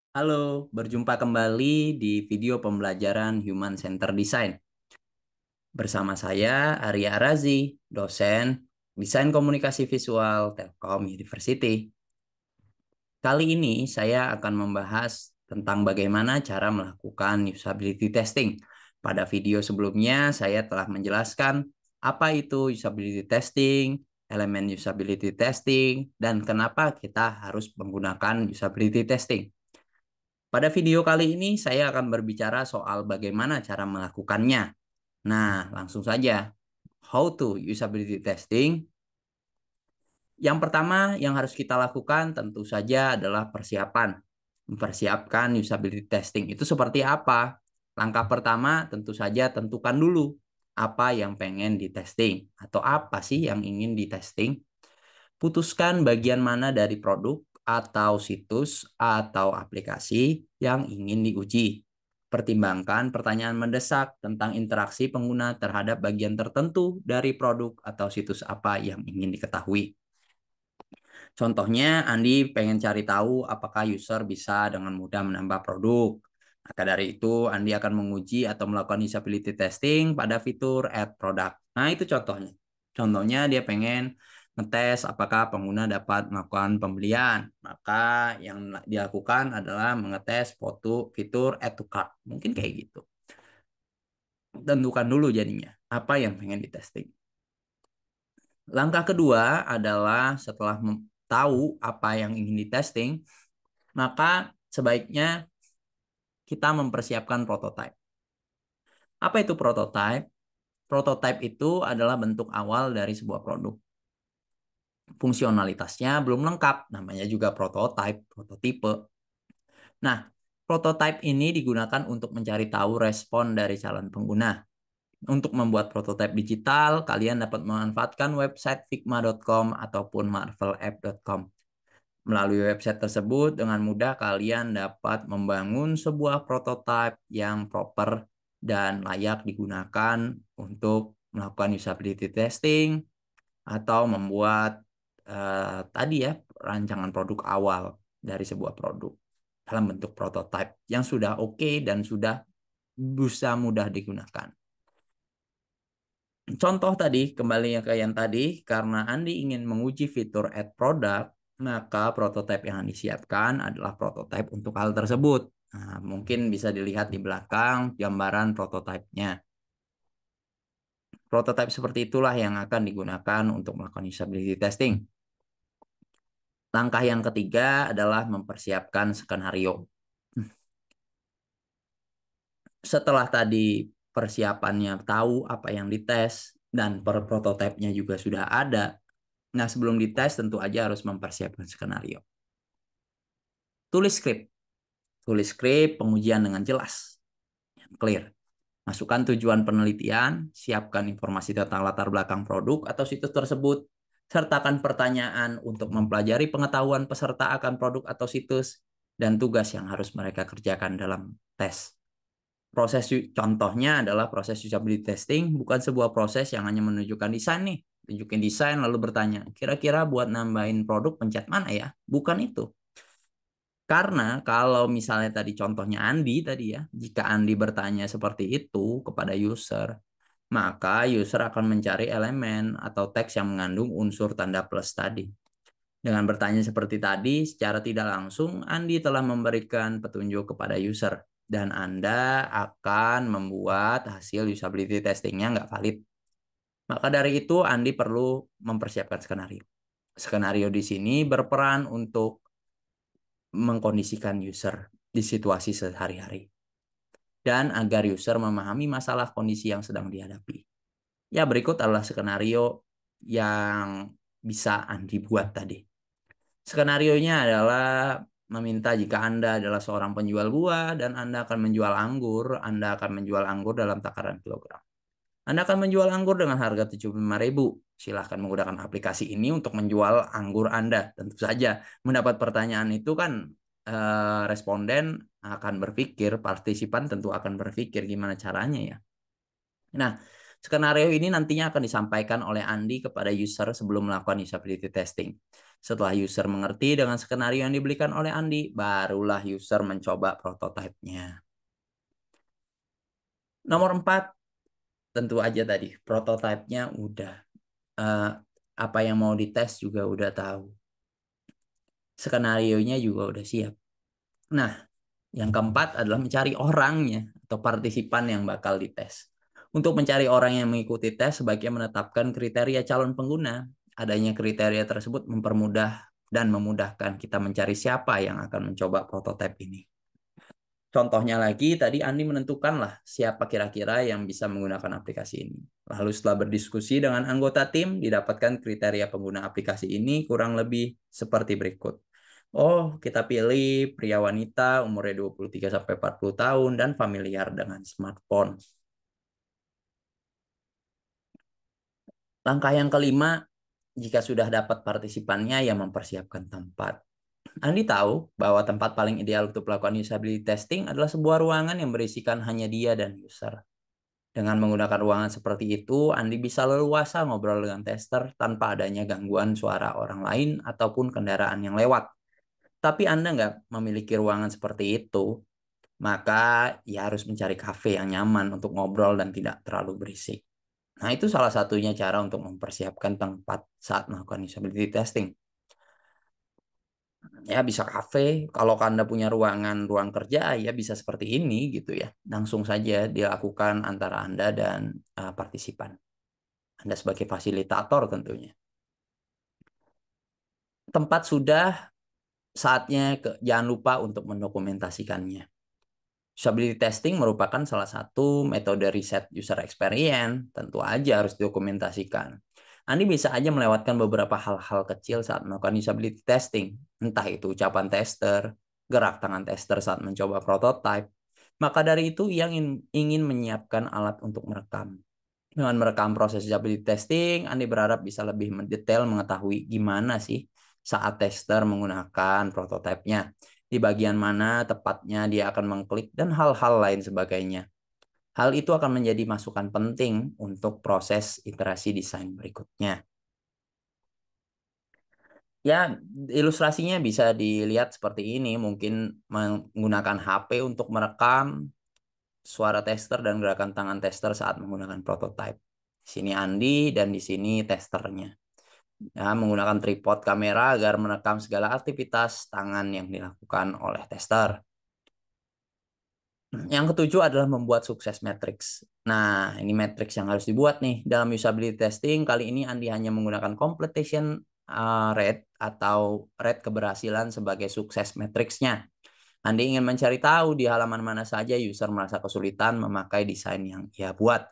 Halo, berjumpa kembali di video pembelajaran Human Centered Design. Bersama saya, Arya Arazi, dosen Desain Komunikasi Visual Telkom University. Kali ini saya akan membahas tentang bagaimana cara melakukan usability testing. Pada video sebelumnya, saya telah menjelaskan apa itu usability testing, elemen usability testing, dan kenapa kita harus menggunakan usability testing. Pada video kali ini saya akan berbicara soal bagaimana cara melakukannya. Nah, langsung saja. How to usability testing. Yang pertama yang harus kita lakukan tentu saja adalah persiapan. Mempersiapkan usability testing itu seperti apa? Langkah pertama tentu saja tentukan dulu apa yang pengen ditesting atau apa sih yang ingin ditesting. Putuskan bagian mana dari produk atau situs atau aplikasi yang ingin diuji. Pertimbangkan pertanyaan mendesak tentang interaksi pengguna terhadap bagian tertentu dari produk atau situs apa yang ingin diketahui. Contohnya, Andi pengen cari tahu apakah user bisa dengan mudah menambah produk. Maka dari itu, Andi akan menguji atau melakukan usability testing pada fitur add product. Nah, itu contohnya. Contohnya dia pengen ngetes apakah pengguna dapat melakukan pembelian. Maka yang dilakukan adalah mengetes fitur add to cart. Mungkin kayak gitu. Tentukan dulu jadinya apa yang pengen ditesting. Langkah kedua adalah setelah tahu apa yang ingin ditesting, maka sebaiknya kita mempersiapkan prototype. Apa itu prototype? Prototype itu adalah bentuk awal dari sebuah produk. Fungsionalitasnya belum lengkap, namanya juga prototype, prototipe. Nah, prototype ini digunakan untuk mencari tahu respon dari calon pengguna. Untuk membuat prototipe digital, kalian dapat memanfaatkan website figma.com ataupun marvelapp.com. Melalui website tersebut, dengan mudah kalian dapat membangun sebuah prototipe yang proper dan layak digunakan untuk melakukan usability testing atau membuat tadi ya rancangan produk awal dari sebuah produk dalam bentuk prototipe yang sudah oke dan sudah bisa mudah digunakan. Contoh tadi, kembali ke yang tadi, karena Andi ingin menguji fitur add product, maka prototipe yang Andi siapkan adalah prototipe untuk hal tersebut. Nah, mungkin bisa dilihat di belakang gambaran prototipenya. Prototipe seperti itulah yang akan digunakan untuk melakukan usability testing. Langkah yang ketiga adalah mempersiapkan skenario. Setelah tadi persiapannya tahu apa yang dites dan prototipenya juga sudah ada, nah, sebelum dites tentu aja harus mempersiapkan skenario. Tulis skrip. Tulis skrip pengujian dengan jelas. Clear. Masukkan tujuan penelitian, siapkan informasi tentang latar belakang produk atau situs tersebut, sertakan pertanyaan untuk mempelajari pengetahuan peserta akan produk atau situs, dan tugas yang harus mereka kerjakan dalam tes. Contohnya adalah proses usability testing, bukan sebuah proses yang hanya menunjukkan desain nih. Tunjukin desain lalu bertanya, kira-kira buat nambahin produk pencet mana ya? Bukan itu. Karena kalau misalnya tadi contohnya Andi tadi ya, jika Andi bertanya seperti itu kepada user, maka user akan mencari elemen atau teks yang mengandung unsur tanda plus tadi. Dengan bertanya seperti tadi, secara tidak langsung Andi telah memberikan petunjuk kepada user dan Anda akan membuat hasil usability testingnya nggak valid. Maka dari itu Andi perlu mempersiapkan skenario. Skenario di sini berperan untuk mengkondisikan user di situasi sehari-hari dan agar user memahami masalah kondisi yang sedang dihadapi. Ya, berikut adalah skenario yang bisa Andi buat tadi. Skenarionya adalah meminta jika Anda adalah seorang penjual buah dan Anda akan menjual anggur, Anda akan menjual anggur dalam takaran kilogram. Anda akan menjual anggur dengan harga 75.000. Silahkan menggunakan aplikasi ini untuk menjual anggur Anda. Tentu saja mendapat pertanyaan itu kan responden akan berpikir, partisipan tentu akan berpikir gimana caranya ya. Nah, skenario ini nantinya akan disampaikan oleh Andi kepada user sebelum melakukan usability testing. Setelah user mengerti dengan skenario yang diberikan oleh Andi, barulah user mencoba prototipenya. Nomor 4, tentu aja tadi prototipenya udah. Apa yang mau dites juga udah tahu. Skenarionya juga udah siap. Nah, yang keempat adalah mencari orangnya atau partisipan yang bakal dites. Untuk mencari orang yang mengikuti tes, sebaiknya menetapkan kriteria calon pengguna. Adanya kriteria tersebut mempermudah dan memudahkan kita mencari siapa yang akan mencoba prototipe ini. Contohnya lagi, tadi Andi menentukanlah siapa kira-kira yang bisa menggunakan aplikasi ini. Lalu setelah berdiskusi dengan anggota tim, didapatkan kriteria pengguna aplikasi ini kurang lebih seperti berikut. Oh, kita pilih pria wanita umurnya 23-40 tahun dan familiar dengan smartphone. Langkah yang kelima, jika sudah dapat partisipannya, ya mempersiapkan tempat. Andi tahu bahwa tempat paling ideal untuk melakukan usability testing adalah sebuah ruangan yang berisikan hanya dia dan user. Dengan menggunakan ruangan seperti itu, Andi bisa leluasa ngobrol dengan tester tanpa adanya gangguan suara orang lain ataupun kendaraan yang lewat. Tapi Anda nggak memiliki ruangan seperti itu, maka ya harus mencari kafe yang nyaman untuk ngobrol dan tidak terlalu berisik. Nah, itu salah satunya cara untuk mempersiapkan tempat saat melakukan usability testing. Ya, bisa kafe. Kalau Anda punya ruang kerja, ya bisa seperti ini gitu ya. Langsung saja dilakukan antara Anda dan partisipan. Anda sebagai fasilitator tentunya. Tempat sudah, saatnya jangan lupa untuk mendokumentasikannya. Usability testing merupakan salah satu metode riset user experience, tentu aja harus dokumentasikan. Anda bisa aja melewatkan beberapa hal-hal kecil saat melakukan usability testing, entah itu ucapan tester, gerak tangan tester saat mencoba prototype. Maka dari itu, yang ingin menyiapkan alat untuk merekam. Dengan merekam proses usability testing, Anda berharap bisa lebih mendetail mengetahui gimana sih saat tester menggunakan prototipenya, di bagian mana tepatnya dia akan mengklik, dan hal-hal lain sebagainya. Hal itu akan menjadi masukan penting untuk proses iterasi desain berikutnya. Ya, ilustrasinya bisa dilihat seperti ini. Mungkin menggunakan HP untuk merekam suara tester dan gerakan tangan tester saat menggunakan prototype. Di sini Andi dan di sini testernya. Ya, menggunakan tripod kamera agar merekam segala aktivitas tangan yang dilakukan oleh tester. Yang ketujuh adalah membuat sukses matrix. Nah, ini matrix yang harus dibuat nih. Dalam usability testing, kali ini Andi hanya menggunakan completion rate atau rate keberhasilan sebagai sukses matrixnya. Andi ingin mencari tahu di halaman mana saja user merasa kesulitan memakai desain yang ia buat.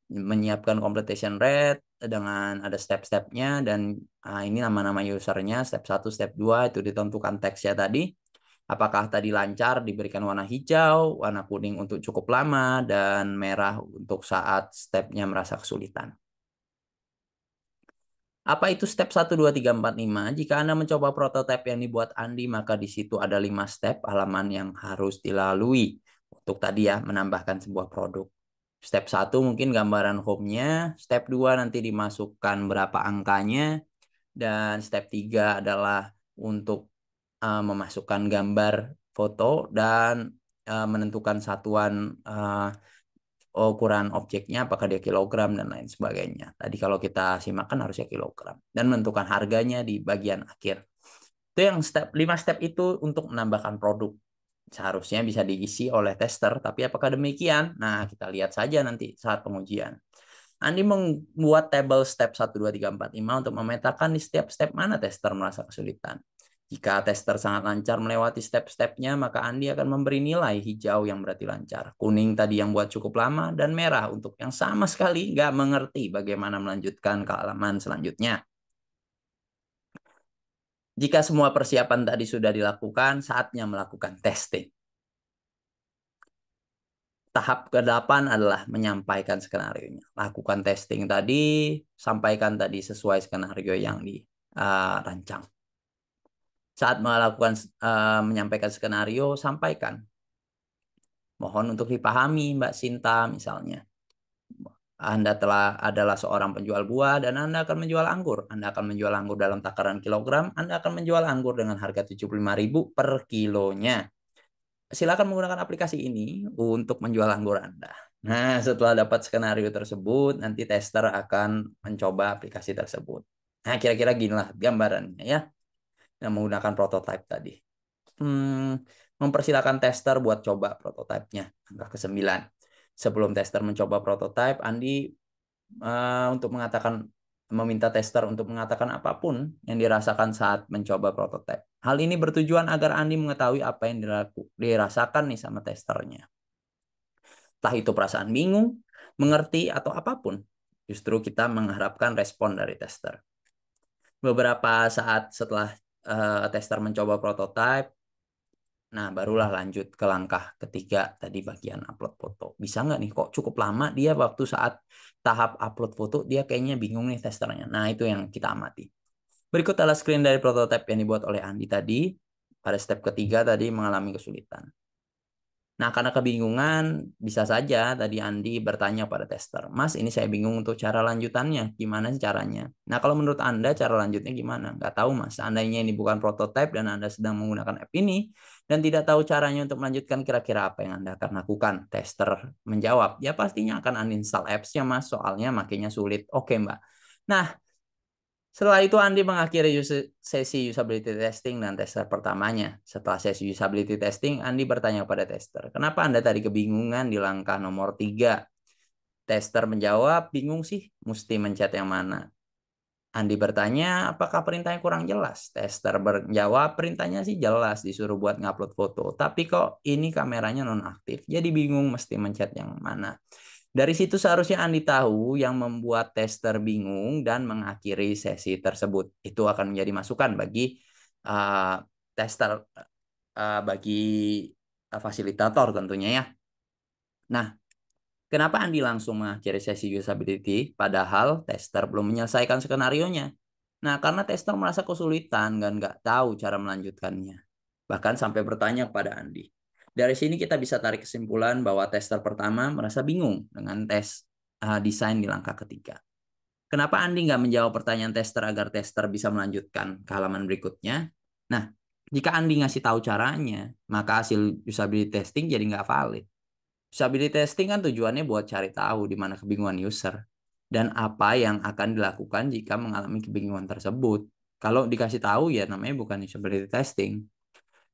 Menyiapkan completion rate dengan ada step-stepnya, dan ini nama-nama usernya, step 1, step 2 itu ditentukan teksnya tadi. Apakah tadi lancar diberikan warna hijau, warna kuning untuk cukup lama, dan merah untuk saat stepnya merasa kesulitan. Apa itu step 1, 2, 3, 4, 5? Jika Anda mencoba prototipe yang dibuat Andi, maka di situ ada 5 step halaman yang harus dilalui. Untuk tadi ya, menambahkan sebuah produk. Step 1 mungkin gambaran home-nya. Step 2 nanti dimasukkan berapa angkanya. Dan step 3 adalah untuk memasukkan gambar foto dan menentukan satuan ukuran objeknya, apakah dia kilogram dan lain sebagainya. Tadi kalau kita simakkan harusnya kilogram. Dan menentukan harganya di bagian akhir. Itu yang 5 step itu untuk menambahkan produk. Seharusnya bisa diisi oleh tester, tapi apakah demikian? Nah, kita lihat saja nanti saat pengujian. Andi membuat tabel step 1, 2, 3, 4, 5 untuk memetakan di setiap step mana tester merasa kesulitan. Jika tester sangat lancar melewati step-stepnya, maka Andi akan memberi nilai hijau yang berarti lancar, kuning tadi yang buat cukup lama, dan merah untuk yang sama sekali nggak mengerti bagaimana melanjutkan ke halaman selanjutnya. Jika semua persiapan tadi sudah dilakukan, saatnya melakukan testing. Tahap ke-8 adalah menyampaikan skenario-nya. Lakukan testing tadi, sampaikan tadi sesuai skenario yang dirancang. Saat melakukan menyampaikan skenario, sampaikan. Mohon untuk dipahami, Mbak Sinta misalnya. Anda adalah seorang penjual buah dan Anda akan menjual anggur. Anda akan menjual anggur dalam takaran kilogram. Anda akan menjual anggur dengan harga 75.000 per kilonya. Silakan menggunakan aplikasi ini untuk menjual anggur Anda. Nah, setelah dapat skenario tersebut, nanti tester akan mencoba aplikasi tersebut. Nah, kira-kira ginilah gambarannya ya. Yang menggunakan prototype tadi. Mempersilakan tester buat coba prototipenya. Angka ke-9. Sebelum tester mencoba prototype, Andi untuk meminta tester untuk mengatakan apapun yang dirasakan saat mencoba prototipe. Hal ini bertujuan agar Andi mengetahui apa yang dirasakan nih sama testernya. Entah itu perasaan bingung, mengerti, atau apapun. Justru kita mengharapkan respon dari tester. Beberapa saat setelah tester mencoba prototipe, nah, barulah lanjut ke langkah ketiga tadi bagian upload foto. Bisa nggak nih kok cukup lama dia waktu saat tahap upload foto dia kayaknya bingung nih testernya. Nah, itu yang kita amati. Berikut adalah screen dari prototipe yang dibuat oleh Andi tadi. Pada step ketiga tadi mengalami kesulitan. Nah, karena kebingungan, bisa saja tadi Andi bertanya pada tester, Mas, ini saya bingung untuk cara lanjutannya. Gimana sih caranya? Nah, kalau menurut Anda cara lanjutnya gimana? Nggak tahu, Mas. Seandainya ini bukan prototipe dan Anda sedang menggunakan app ini, dan tidak tahu caranya untuk melanjutkan, kira-kira apa yang Anda akan lakukan? Tester menjawab, ya pastinya akan uninstall apps-nya, Mas. Soalnya makanya sulit. Oke, Mbak. Nah, setelah itu Andi mengakhiri sesi usability testing dan tester pertamanya. Setelah sesi usability testing, Andi bertanya pada tester, kenapa Anda tadi kebingungan di langkah nomor 3? Tester menjawab, bingung sih, mesti mencet yang mana. Andi bertanya, apakah perintahnya kurang jelas? Tester menjawab, perintahnya sih jelas, disuruh buat ngupload foto. Tapi kok ini kameranya nonaktif, jadi bingung mesti mencet yang mana. Dari situ seharusnya Andi tahu yang membuat tester bingung dan mengakhiri sesi tersebut. Itu akan menjadi masukan bagi tester, bagi fasilitator tentunya ya. Nah, kenapa Andi langsung mengakhiri sesi usability padahal tester belum menyelesaikan skenarionya? Nah, karena tester merasa kesulitan dan nggak tahu cara melanjutkannya. Bahkan sampai bertanya kepada Andi. Dari sini kita bisa tarik kesimpulan bahwa tester pertama merasa bingung dengan desain di langkah ketiga. Kenapa Andi nggak menjawab pertanyaan tester agar tester bisa melanjutkan ke halaman berikutnya? Nah, jika Andi ngasih tahu caranya, maka hasil usability testing jadi nggak valid. Usability testing kan tujuannya buat cari tahu di mana kebingungan user dan apa yang akan dilakukan jika mengalami kebingungan tersebut. Kalau dikasih tahu ya namanya bukan usability testing.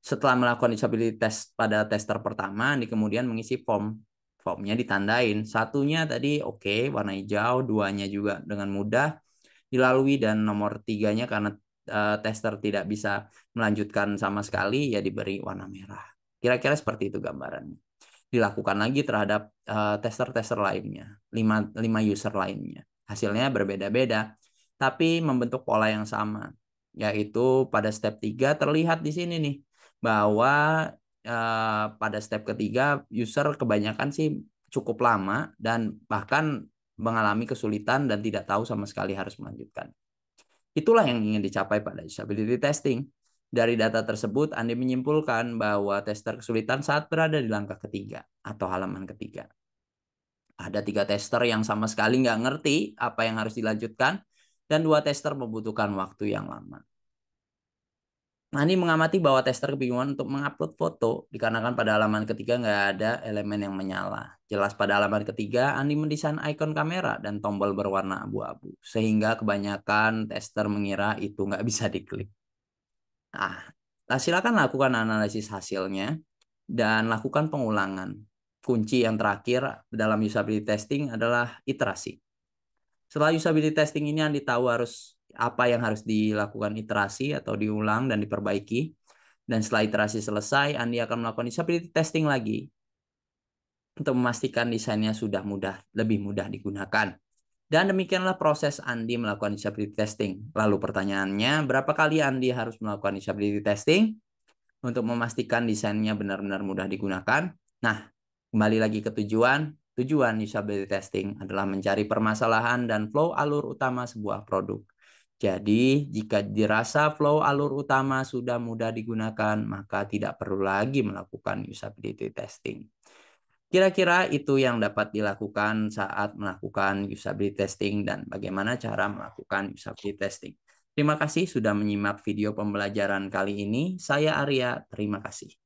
Setelah melakukan usability test pada tester pertama, kemudian mengisi form. Formnya ditandain. Satunya tadi oke, warna hijau, duanya juga dengan mudah dilalui dan nomor tiganya karena tester tidak bisa melanjutkan sama sekali ya diberi warna merah. Kira-kira seperti itu gambarannya. Dilakukan lagi terhadap tester-tester lainnya, 5 user lainnya. Hasilnya berbeda-beda, tapi membentuk pola yang sama, yaitu pada step 3 terlihat di sini nih, bahwa pada step ketiga user kebanyakan sih cukup lama dan bahkan mengalami kesulitan dan tidak tahu sama sekali harus melanjutkan. Itulah yang ingin dicapai pada usability testing. Dari data tersebut, Anda menyimpulkan bahwa tester kesulitan saat berada di langkah ketiga atau halaman ketiga. Ada 3 tester yang sama sekali nggak ngerti apa yang harus dilanjutkan, dan 2 tester membutuhkan waktu yang lama. Andi mengamati bahwa tester kebingungan untuk mengupload foto dikarenakan pada halaman ketiga nggak ada elemen yang menyala. Jelas pada halaman ketiga, Andi mendesain ikon kamera dan tombol berwarna abu-abu, sehingga kebanyakan tester mengira itu nggak bisa diklik. Nah, silakan lakukan analisis hasilnya dan lakukan pengulangan. Kunci yang terakhir dalam usability testing adalah iterasi. Setelah usability testing ini Andi tahu apa yang harus dilakukan iterasi atau diulang dan diperbaiki. Dan setelah iterasi selesai, Andi akan melakukan usability testing lagi untuk memastikan desainnya sudah lebih mudah digunakan. Dan demikianlah proses Andi melakukan usability testing. Lalu pertanyaannya, berapa kali Andi harus melakukan usability testing untuk memastikan desainnya benar-benar mudah digunakan? Nah, kembali lagi ke tujuan. Tujuan usability testing adalah mencari permasalahan dan flow alur utama sebuah produk. Jadi, jika dirasa flow alur utama sudah mudah digunakan, maka tidak perlu lagi melakukan usability testing. Kira-kira itu yang dapat dilakukan saat melakukan usability testing dan bagaimana cara melakukan usability testing. Terima kasih sudah menyimak video pembelajaran kali ini. Saya Arya, terima kasih.